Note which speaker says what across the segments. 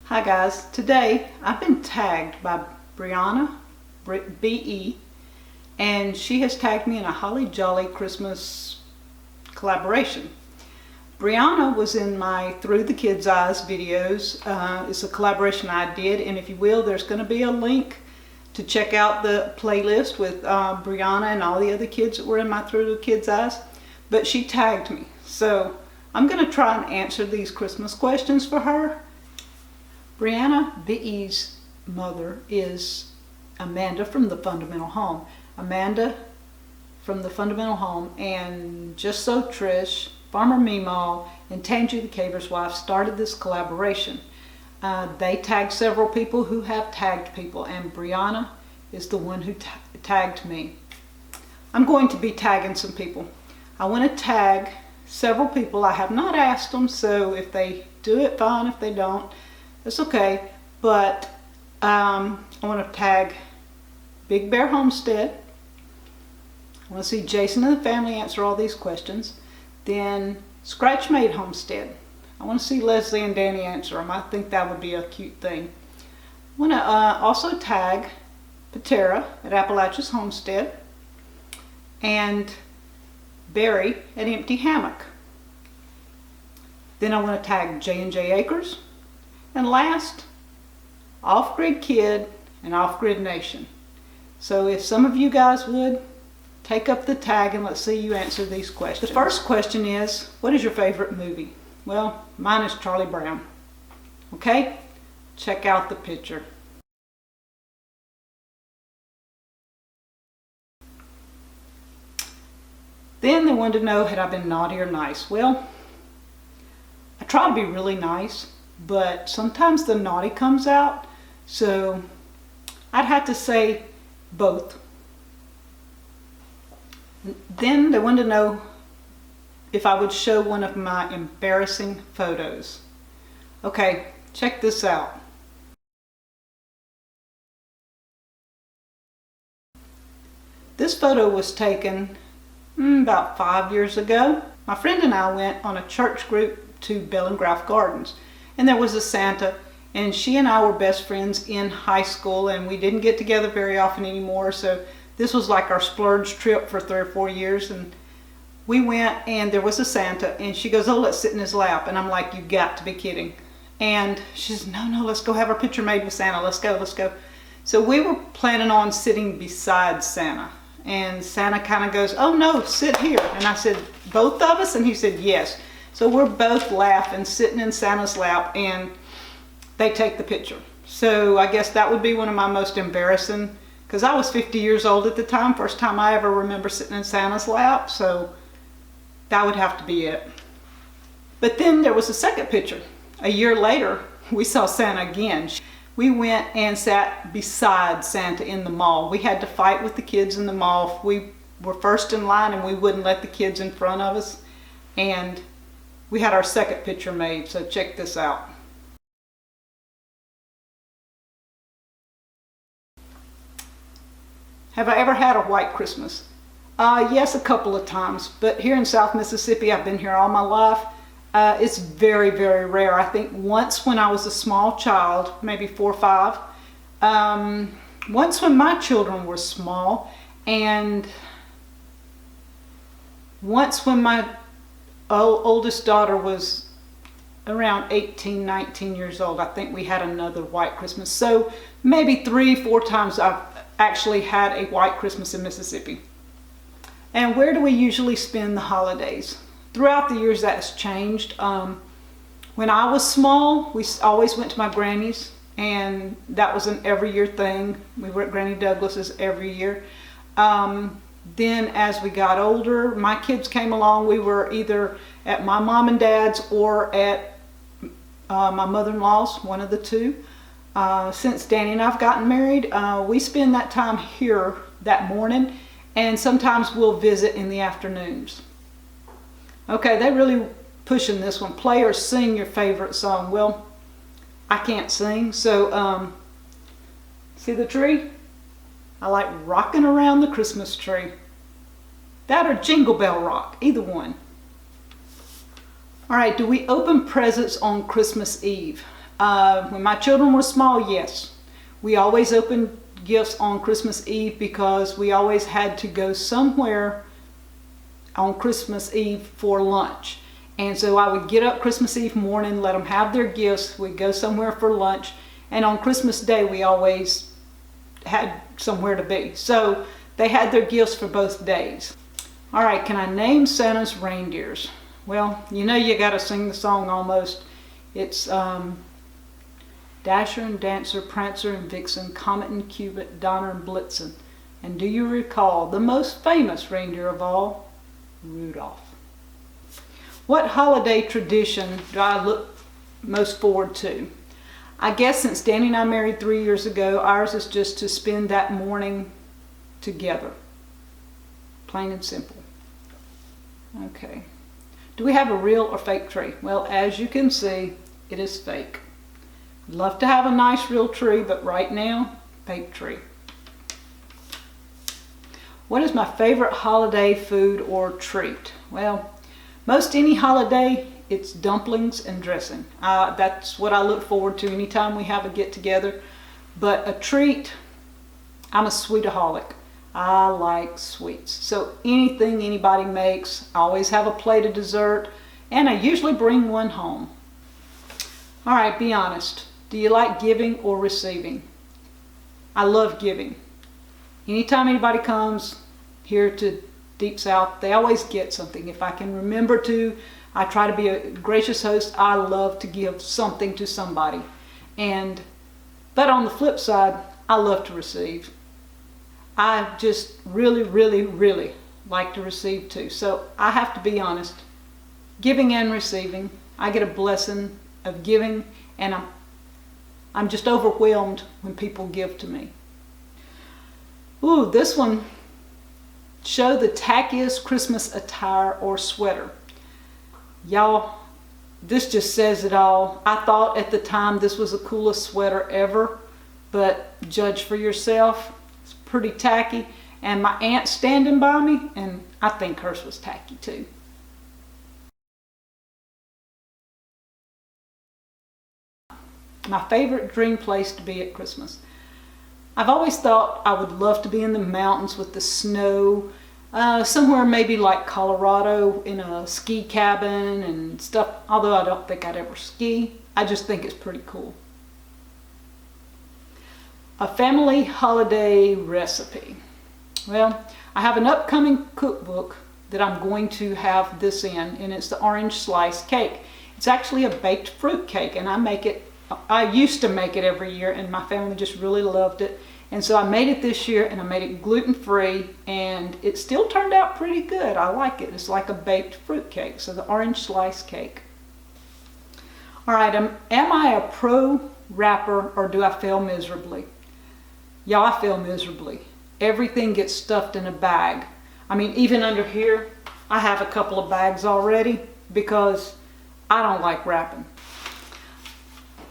Speaker 1: Hi guys, today I've been tagged by Briana BE and she has tagged me in a Holly Jolly Christmas collaboration. Briana was in my Through the Kids' Eyes videos. It's a collaboration I did, and if you will, there's going to be a link to check out the playlist with Briana and all the other kids that were in my Through the Kids' Eyes. But she tagged me, so I'm going to try and answer these Christmas questions for her. Briana BE's mother is Amanda from the Fundamental Home. Amanda from the Fundamental Home and Just So Trish, Farmer Meemaw, and Tangy the Caver's wife started this collaboration. They tagged several people who have tagged people, and Briana is the one who tagged me. I'm going to be tagging some people. I want to tag several people. I have not asked them, so if they do it, fine. If they don't, it's okay. But I want to tag Big Bear Homestead. I want to see Jason and the family answer all these questions. Then Scratchmade Homestead. I want to see Leslie and Danny answer them. I think that would be a cute thing. I want to also tag Patera at Appalachia's Homestead and Barry at Empty Hammock. Then I want to tag J&J Acres. And last, Off-Grid Kid and Off-Grid Nation. So if some of you guys would take up the tag and let's see you answer these questions. The first question is, what is your favorite movie? Well, mine is Charlie Brown. Okay, check out the picture. Then they wanted to know, had I been naughty or nice? Well, I try to be really nice, but sometimes the naughty comes out, so I'd have to say both. Then they wanted to know if I would show one of my embarrassing photos. Okay, check this out. This photo was taken about 5 years ago. My friend and I went on a church group to Bellengraff Gardens, and there was a Santa, and she and I were best friends in high school, and we didn't get together very often anymore, so this was like our splurge trip for 3 or 4 years. And we went, and there was a Santa, and she goes, "Oh, let's sit in his lap." And I'm like, "You got to be kidding." And she says, no, let's go have our picture made with Santa. Let's go. So we were planning on sitting beside Santa, and Santa kind of goes, "Oh no, sit here." And I said, "Both of us?" And he said, "Yes." So we're both laughing, sitting in Santa's lap, and they take the picture. So I guess that would be one of my most embarrassing, because I was 50 years old at the time, first time I ever remember sitting in Santa's lap, so that would have to be it. But then there was a second picture. A year later, we saw Santa again. We went and sat beside Santa in the mall. We had to fight with the kids in the mall. We were first in line, and we wouldn't let the kids in front of us. And we had our second picture made, so check this out. Have I ever had a white Christmas? Yes, a couple of times, but here in South Mississippi, I've been here all my life. It's very, very rare. I think once when I was a small child, maybe 4 or 5, once when my children were small, and once when my oldest daughter was around 18, 19 years old, I think we had another white Christmas. So maybe 3, 4 times I've actually had a white Christmas in Mississippi. And where do we usually spend the holidays? Throughout the years that has changed. When I was small, we always went to my granny's, and that was an every year thing. We were at Granny Douglas's every year. Then as we got older, my kids came along. We were either at my mom and dad's or at my mother-in-law's, one of the two. Since Danny and I've gotten married, we spend that time here that morning, and sometimes we'll visit in the afternoons. Okay, they're really pushing this one. Play or sing your favorite song. Well, I can't sing, so see the tree? I like Rocking Around the Christmas Tree. That or Jingle Bell Rock, either one. All right, do we open presents on Christmas Eve? When my children were small, yes. We always opened gifts on Christmas Eve because we always had to go somewhere on Christmas Eve for lunch. And so I would get up Christmas Eve morning, let them have their gifts, we'd go somewhere for lunch, and on Christmas Day we always had somewhere to be. So they had their gifts for both days. All right, can I name Santa's reindeers? Well, you know you gotta sing the song almost. It's Dasher and Dancer, Prancer and Vixen, Comet and Cupid, Donner and Blitzen. And do you recall the most famous reindeer of all? Rudolph. What holiday tradition do I look most forward to? I guess since Danny and I married 3 years ago, ours is just to spend that morning together. Plain and simple. Okay. Do we have a real or fake tree? Well, as you can see, it is fake. I'd love to have a nice real tree, but right now, fake tree. What is my favorite holiday food or treat? Well, most any holiday, it's dumplings and dressing. That's what I look forward to anytime we have a get-together. But a treat, I'm a sweetaholic. I like sweets. So anything anybody makes, I always have a plate of dessert, and I usually bring one home. All right, be honest. Do you like giving or receiving? I love giving. Anytime anybody comes here to Deep South, they always get something. If I can remember to, I try to be a gracious host. I love to give something to somebody. But on the flip side, I love to receive. I just really, really, really like to receive too. So I have to be honest. Giving and receiving, I get a blessing of giving, and I'm just overwhelmed when people give to me. Ooh, this one. Show the tackiest Christmas attire or sweater. Y'all, this just says it all. I thought at the time this was the coolest sweater ever, but judge for yourself. It's pretty tacky, and my aunt's standing by me, and I think hers was tacky too. My favorite dream place to be at Christmas. I've always thought I would love to be in the mountains with the snow, somewhere maybe like Colorado in a ski cabin and stuff, although I don't think I'd ever ski. I just think it's pretty cool. A family holiday recipe. Well, I have an upcoming cookbook that I'm going to have this in, and it's the orange slice cake. It's actually a baked fruit cake, and I used to make it every year, and my family just really loved it. And so I made it this year, and I made it gluten-free, and it still turned out pretty good. I like it. It's like a baked fruit cake, so the orange slice cake. All right, am I a pro rapper, or do I fail miserably? Yeah, I fail miserably. Everything gets stuffed in a bag. I mean, even under here, I have a couple of bags already because I don't like wrapping.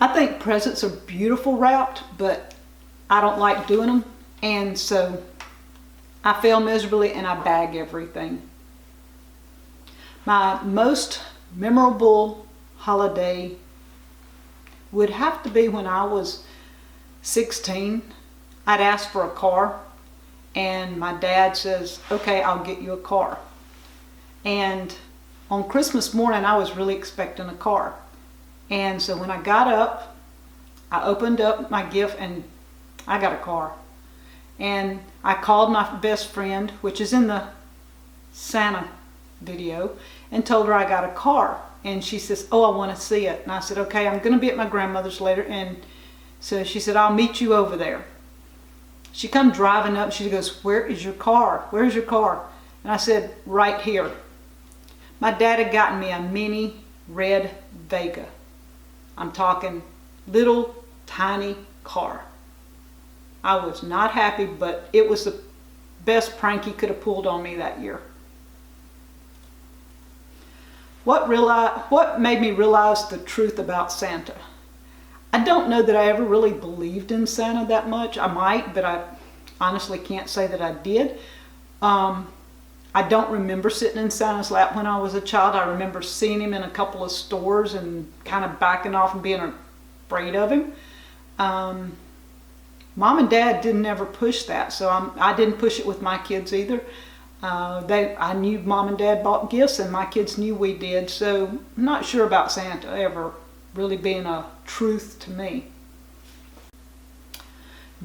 Speaker 1: I think presents are beautiful wrapped, but I don't like doing them, and so I fail miserably and I bag everything. My most memorable holiday would have to be when I was 16. I'd asked for a car, and my dad says, okay, I'll get you a car. And on Christmas morning, I was really expecting a car. And so when I got up, I opened up my gift and I got a car. And I called my best friend, which is in the Santa video, and told her I got a car. And she says, oh, I want to see it. And I said, okay, I'm going to be at my grandmother's later. And so she said, I'll meet you over there. She come driving up. She goes, where is your car? Where's your car? And I said, right here. My dad had gotten me a mini red Vega. I'm talking little tiny car. I was not happy, but it was the best prank he could have pulled on me that year. What made me realize the truth about Santa? I don't know that I ever really believed in Santa that much. I might, but I honestly can't say that I did. I don't remember sitting in Santa's lap when I was a child. I remember seeing him in a couple of stores and kind of backing off and being afraid of him. Mom and Dad didn't ever push that, so I didn't push it with my kids either. I knew Mom and Dad bought gifts, and my kids knew we did, so I'm not sure about Santa ever really being a truth to me.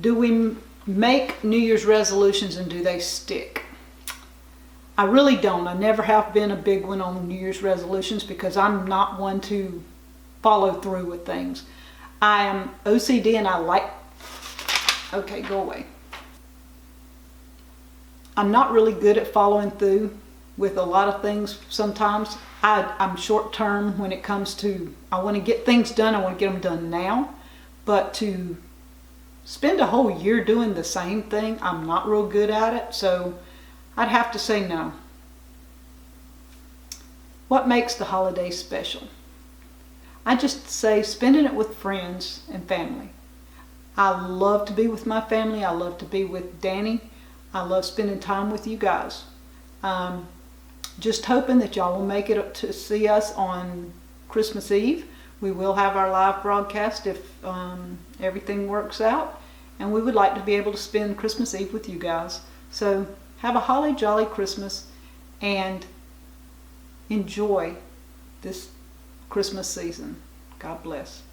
Speaker 1: Do we make New Year's resolutions and do they stick? I really don't. I never have been a big one on New Year's resolutions because I'm not one to follow through with things. I am OCD and I like... Okay, go away. I'm not really good at following through with a lot of things sometimes. I'm short term when it comes to, I want to get things done, I want to get them done now. But to spend a whole year doing the same thing, I'm not real good at it, so I'd have to say no. What makes the holiday special? I just say spending it with friends and family. I love to be with my family. I love to be with Danny. I love spending time with you guys. Just hoping that y'all will make it to see us on Christmas Eve. We will have our live broadcast if everything works out. And we would like to be able to spend Christmas Eve with you guys. So have a holly jolly Christmas and enjoy this Christmas season. God bless.